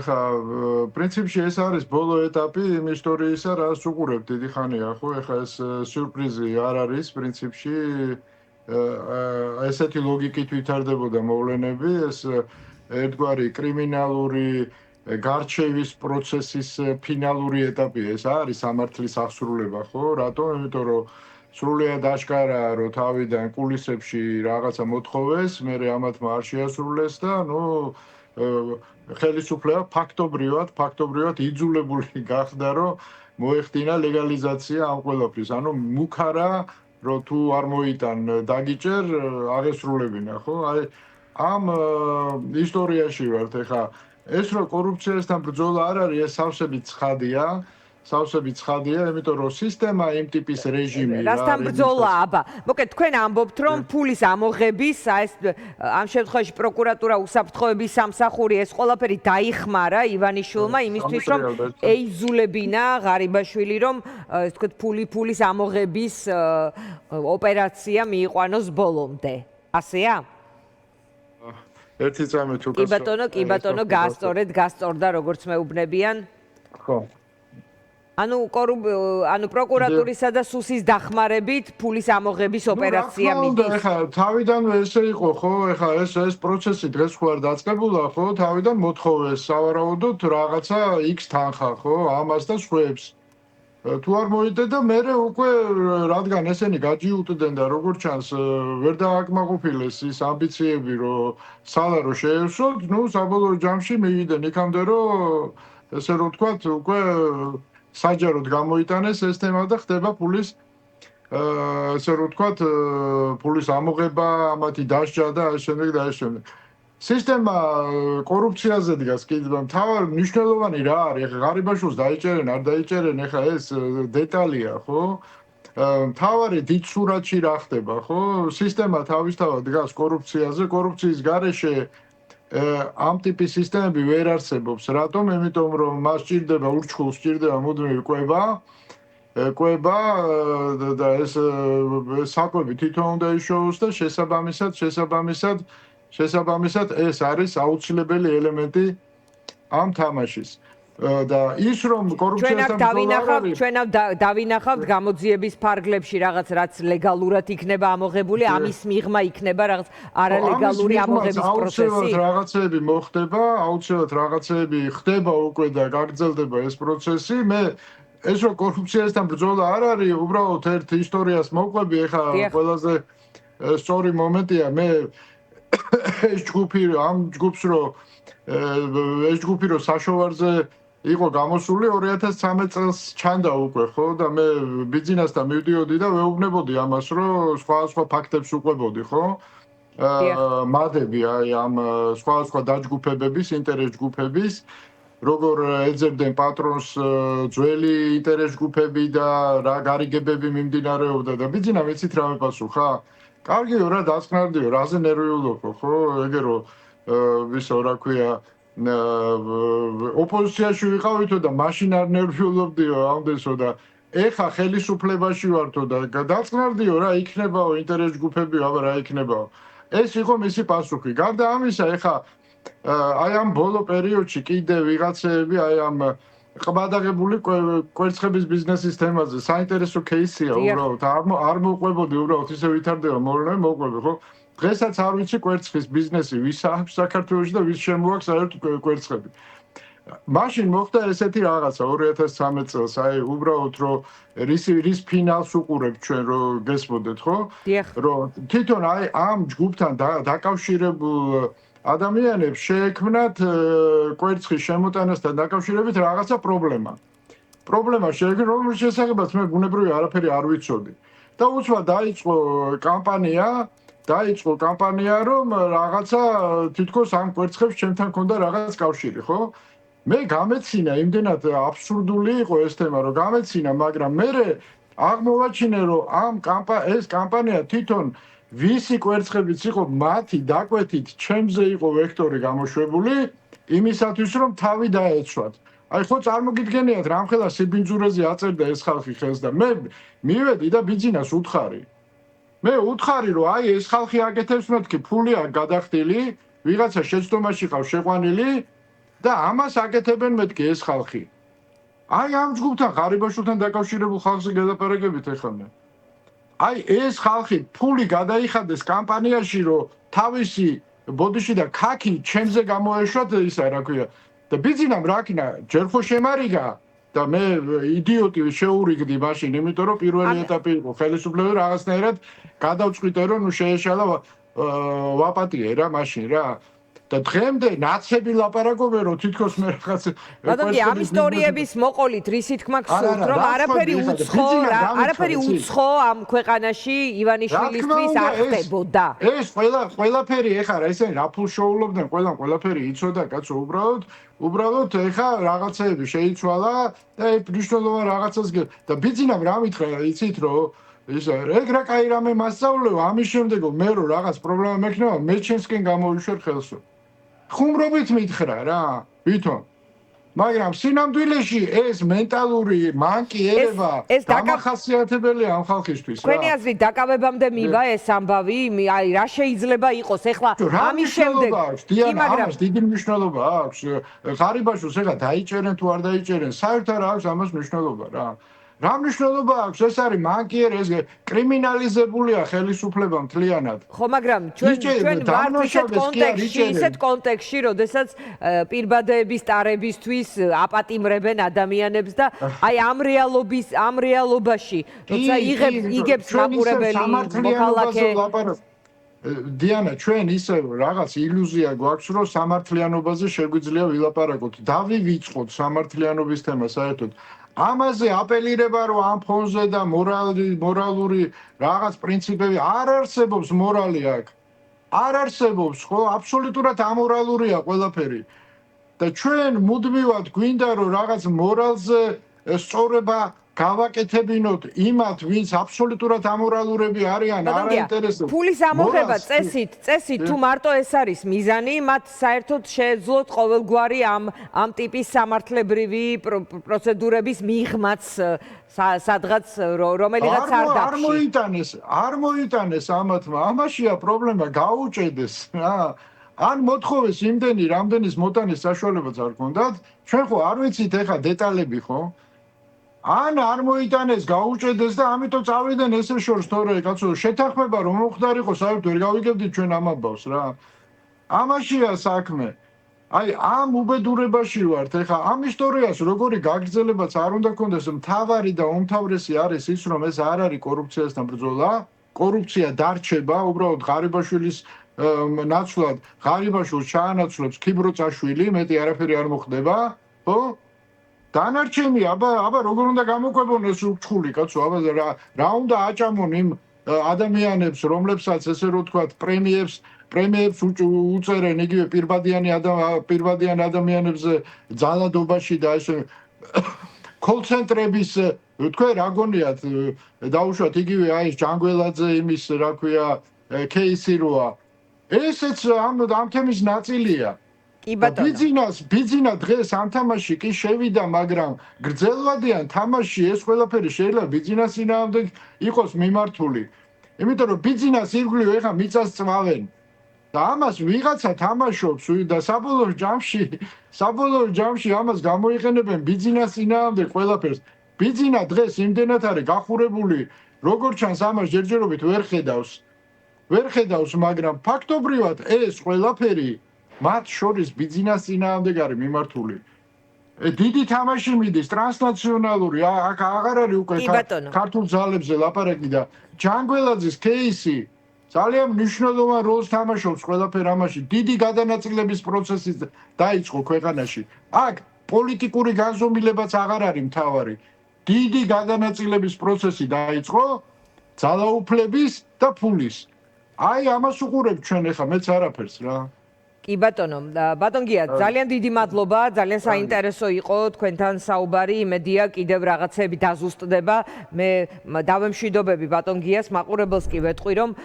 ეხა პრინციპში ეს არის ბოლო ეტაპი იმ ისტორიისა, რაც უყურებთ დიდი ხანია, ხო? ეხა ეს სიურპრიზი არ არის პრინციპში ესეთი ლოგიკით ვითარდებოდა მოვლენები, ეს ერთგვარი კრიმინალური გარჩევის პროცესის ფინალური ეტაპია. ეს არის სამართლის აღსრულება, ხო? რატომ? იმიტომ რომ სრულიად აღკარაა, რომ თავიდან კულისებში რაღაცა მოთხოვეს, მერე ამათმა არ შეასრულეს და ხელისუფლება ფაქტობრივად იძულებული გახდა, რომ მოეხდინა ლეგალიზაცია ამ ყველაფრის. ანუ მუქარა, რომ თუ არ მოიტან დაგიჭერ, აღესრულებინა, ხო? აი ამ ისტორიაში ვართ ეხა. ეს რომ კორუფციასთან ბრძოლა არ არის, ეს სავსებით ცხადია, იმიტომ რომ სისტემა იმ ტიპის რეჟიმი რა. რასთან ბრძოლა, აბა. მოკეთ, თქვენ ამბობთ, რომ ფულის ამოღების, ამ შემთხვევაში პროკურატურა უსაფრთხოების სამსახური ეს ყველაფერი დაიხმარა ივანიშვილმა იმისთვის, რომ ეიზულებინა ღარიბაშვილი, რომ ეს თქვით ფულის ამოღების ოპერაცია მიიყვანოს ბოლომდე. ასეა? ერთი წამი თუ კი ბატონო, გასწორდა როგორც მეუბნებიან. ხო. ანუ პროკურატურისა და სუსის დახმარებით ფულის ამოღების ოპერაცია მიდის. ეხა თავიდანვე ესე იყო, ხო? ეხა ეს პროცესი დღეს ხო არ დაწყებულა, ხო? თავიდან მოთხოვეს სავარაუდოდ რაღაცა X თანხა, ხო? ამას და სხვებს. თუ არ მოიდე და მერე უკვე რადგან ესენი გაჯიუტდნენ და როგორც ჩანს ვერ დააკმაყოფილეს ის ამბიციები, რომ სალარო შეევსოთ, საბოლოო ჯამში მივიდნენ იქამდე, რომ ესე რომ ვთქვათ, უკვე საჯაროდ გამოიტანეს ეს თემა და ხდება ფულის ესე რომ ვთქვათ, ფულის ამოღება, ამათი დასჯა და ამ შემდეგ და ამ შემდეგ. სისტემა კორუფციაზე დგას კიდევ მთავარი მნიშვნელოვანი რა არის? ეხლა ღარიბაშვილს დაიჭერენ, არ დაიჭერენ, ეხლა ეს დეტალია, ხო? მთავარი დიდ სურათში რა ხდება, ხო? სისტემა თავისთავად დგას კორუფციაზე, კორუფციის გარეშე ამ ტიპის სისტემები ვერ არსებობს. რატომ? იმიტომ რომ მას სჭირდება ურჩხულს სჭირდება მუდმივი კვება და ეს საკვები თვითონ უნდა იშოვოს და შესაბამისად ეს არის აუცილებელი ელემენტი ამ თამაშის. და ის რომ კორუფციასთან ჩვენ დავინახავთ გამოძიების ფარგლებში რაღაც რაც ლეგალურად იქნება ამოღებული, ამის მიღმა იქნება რაღაც არალეგალური ამოღების პროცესი. რაღაცები მოხდება, აუცილებლად რაღაცები ხდება უკვე და გაგრძელდება ეს პროცესი. მე ეს რომ კორუფციასთან ბრძოლა არ არის, უბრალოდ ერთ ისტორიას მოვყვები, ეხა ყველაზე სწორი მომენტია. მე ეს ჯგუფი რომ საშოვარზე იყო გამოსული 2013 წელს ჩანდა უკვე, ხო? და მე ბიზნესთან მივდიოდი და ვეუბნებოდი ამას, რომ სხვა ფაქტებს უყვებოდი, ხო? მადები აი ამ სხვა დაჯგუფებების, ინტერეს ჯგუფების, როგორ ეძებდნენ პატრონს ძველი ინტერეს ჯგუფები და რა გარიგებები მიმდინარეობდა და ბიზნესა ვიცით რა მეპასუხა? კარგიო რა დაწყნარდიო, რაზე ნერვიულობო, ხო? ეგე რომ ვისო რა ქვია ოპოზიციაში ვიყავითო და მაშინ არ ნერვიულობდიო ამდენსო და ეხა ხელისუფლებაში ვართო და დაწყნარდიო რა იქნებაო ინტერეს ჯგუფები, აბა რა იქნებაო. ეს იყო მისი პასუხი. გარდა ამისა, ეხა აი ამ ბოლო პერიოდში კიდე ვიღაცები აი ამ ყბადაღებული კვერცხების ბიზნესის თემაზე საინტერესო кейსია უბრალოდ. არ მოყვებოდი უბრალოდ ისე ვითარდება მოვლენები, მოყვები, ხო? დღესაც არ ვიცი კვერცხის ბიზნესი ვის აქვს საქართველოში და ვის შემოაქვს საერთოდ კვერცხები. მაშინ მოხდა ესეთი რაღაცა 2013 წელს, აი უბრალოდ რომ რის ფინალს უყურებთ ჩვენ რომ გესმოდეთ, ხო? რომ თვითონ აი ამ ჯგუფთან დაკავშირებულ ადამიანებს შეექმნათ კვერცხის შემოტანასთან დაკავშირებით რაღაცა პრობლემა. პრობლემა შეექმნა, რომლის შესახებაც მე ბუნებრივი არაფერი არ ვიცოდი. და უცბად დაიწყო კამპანია, რომ რაღაცა თითქოს ამ კვერცხებს ჩემთან ქონდა რაღაც კავშირი, ხო? მე გამეცინა, იმდენად აბსურდული იყო ეს თემა, რომ გამეცინა, მაგრამ მე აღმოვაჩინე, რომ ეს კამპანია თვითონ ვისი კვერცხებიც იყო მათი დაკვეთით ჩემზე იყო ვექტორი გამოშვებული იმისათვის რომ თავი დაეცვათ. აი ხო წარმოგიდგენიათ რამხელა სიბინძურეზე აწერდა ეს ხალხი ხელს და მე მივედი და ბიძინას უთხარი. მე უთხარი რომ აი ეს ხალხი აკეთებს მეთქი ფულია გადახდილი, ვიღაცა შეცდომაში ყავს შეყვანილი და ამას აკეთებენ მეთქი ეს ხალხი. აი ამ ჯგუფთან ღარიბაშვილთან დაკავშირებულ ხალხზე გელაპარაკებით ახლა მე. აი ეს ხალხი ფული გადაიხადეს კამპანიაში რომ თავისი ბოდიში და ქაქი ჩემზე გამოეშვათ ისა რა ქვია და ბიძინამ რა ქნა ჯერ ხო შემარიგა და მე იდიოტი შეურიგდი მაშინ იმიტომ რომ პირველი ეტაპი იყო ხელისუფლება რაღაცნაირად გადავწყვიტე რომ ნუ შეეშალა ვაპატიე რა მაშინ რა და დღემდე ნაცები ლაპარაკობენ რომ თითქოს მე რაღაც ბატონი ამ ისტორიების მოყოლით რისი თქმა გსურთ რომ არაფერი უცხო ამ ქვეყანაში ივანიშვილისთვის არ ხდებოდა ეს ყველაფერი ეხა რა ისინი რა ფულს შოულობდნენ ყველაფერი იცოდა კაცო უბრალოდ ეხა რაღაცეები შეიცვალა და მნიშვნელოვან რაღაცას და ბიძინამ რა მითხრა იცით რომ ის რა კაი რამე მასწავლეო ამის შემდეგო მე რო რაღაც პრობლემა მექნება მე ჩემსკენ გამოვიშვერ ხელსო ხუმრობით მითხრა რა ვითომ მაგრამ სინამდვილეში ეს მენტალური მანკიერება დამახასიათებელია ამ ხალხისთვის რა თქვენი აზრით დაკავებამდე მივა ეს ამბავი აი რა შეიძლება იყოს ეხლა ამის შემდეგ ამას დიდი მნიშვნელობა აქვს ღარიბაშვილს ეხლა დაიჭერენ თუ არ დაიჭერენ საერთოდ არ აქვს ამას მნიშვნელობა რა მნიშვნელობა აქვს ეს არის მანკიერი ეს კრიმინალიზებულია ხელისუფლება მთლიანად ხო მაგრამ ჩვენ ვართ ისეთ კონტექსტში როდესაც პირბადეების ტარებისთვის აპატიმრებენ ადამიანებს და აი ამ რეალობაში როცა იგებს მაყურებელი მოქალაქე დიანა ჩვენ ისე რაღაც ილუზია გვაქვს რომ სამართლიანობაზე შეგვიძლია ვილაპარაკოთ დავივიწყოთ სამართლიანობის თემა საერთოდ ამაზე აპელირება რომ ამ ფონზე და მორალური რაღაც პრინციპები არ არსებობს მორალი აქ არ არსებობს ხო აბსოლუტურად ამორალურია ყველაფერი და ჩვენ მუდმივად გვინდა რომ რაღაც მორალზე სწორება გავაკეთებინოთ იმათ ვინც აბსოლუტურად ამორალურები არიან არ აინტერესებს ფულის ამოღება წესით თუ მარტო ეს არის მიზანი მათ საერთოდ შეეძლოთ ყოველგვარი ამ ტიპის სამართლებრივი პროცედურების მიღმაც სადღაც რომელიღაც არ დახში არ მოიტანეს ამათმა ამაშია პრობლემა გაუჭედეს რა ან მოთხოვეს იმდენი რამდენის მოტანის საშუალებაც არ გქონდათ ჩვენ ხო არ ვიცით ეხა დეტალები ხო ან არ მოიტანეს გაუჭედეს და ამიტომ წავიდნენ ესე შორს თორე კაცო შეთანხმება რომ მოხდარიყო საერთოდ ვერ გავიგებდით ჩვენ ამ ამბავს რა ამაშია საქმე აი ამ უბედურებაში ვართ ეხა ამ ისტორიას როგორი გაგრძელებაც არ უნდა გქონდეს მთავარი და უმთავრესი არის ის რომ ეს არ არის კორუფციასთან ბრძოლა კორუფცია დარჩება უბრალოდ ღარიბაშვილის ნაცვლად ღარიბაშვილს ჩაანაცვლებს ქიბროწაშვილი მეტი არაფერი არ მოხდება ხო დანარჩენი აბა როგორ უნდა გამოკვებონ ეს უცხული კაცო აბა რა უნდა აჭამონ იმ ადამიანებს რომლებსაც ესე რო თქვა პრემიებს უწერენ იგივე პირბადიან ადამიანებზე ძალადობაში და ეს კოლცენტრების თქვენ რა გონიათ დაუშვათ იგივე აი ჯანგველაძე იმის რა ქვია кейსი როა ესეც ამ თემის ნაწილია კი ბატონო ბიძინა დღეს ამ თამაში კი შევიდა მაგრამ გრძელვადიან თამაში ეს ყველაფერი შეიძლება ბიძინას წინააღმდეგ იყოს მიმართული იმიტომ რომ ბიძინას ირგვლივ ეხა მიწას წვავენ და ამას ვიღაცა თამაშობს და საბოლოო ჯამში ამას გამოიყენებენ ბიძინას წინააღმდეგ ყველაფერს ბიძინა დღეს იმდენად არის გახურებული როგორც ჩანს ამას ჯერჯერობით ვერ ხედავს მაგრამ ფაქტობრივად ეს ყველაფერი მათ შორის ბიძინას წინააღმდეგ არის მიმართული. დიდი თამაში მიდის ტრანსნაციონალური აქ აღარ არის უკვე ქართულ ძალებზე ლაპარაკი და ჯანგველაძის кейსი ძალიან მნიშვნელოვან როლს თამაშობს ყველაფერ ამაში. დიდი გადანაწილების პროცესი დაიწყო ქვეყანაში. აქ პოლიტიკური განზომილებაც აღარ არის მთავარი. დიდი გადანაწილების პროცესი დაიწყო ძალაუფლების და ფულის. აი ამას უყურებთ ჩვენ ახლა მეც არაფერს რა. კი ბატონო, ბატონ გია, ძალიან დიდი მადლობა, ძალიან საინტერესო იყო თქვენთან საუბარი, იმედია კიდევ რაღაცები დაზუსტდება. მე დავემშვიდობები ბატონ გიას, მაყურებელს კი ვეთყვი, რომ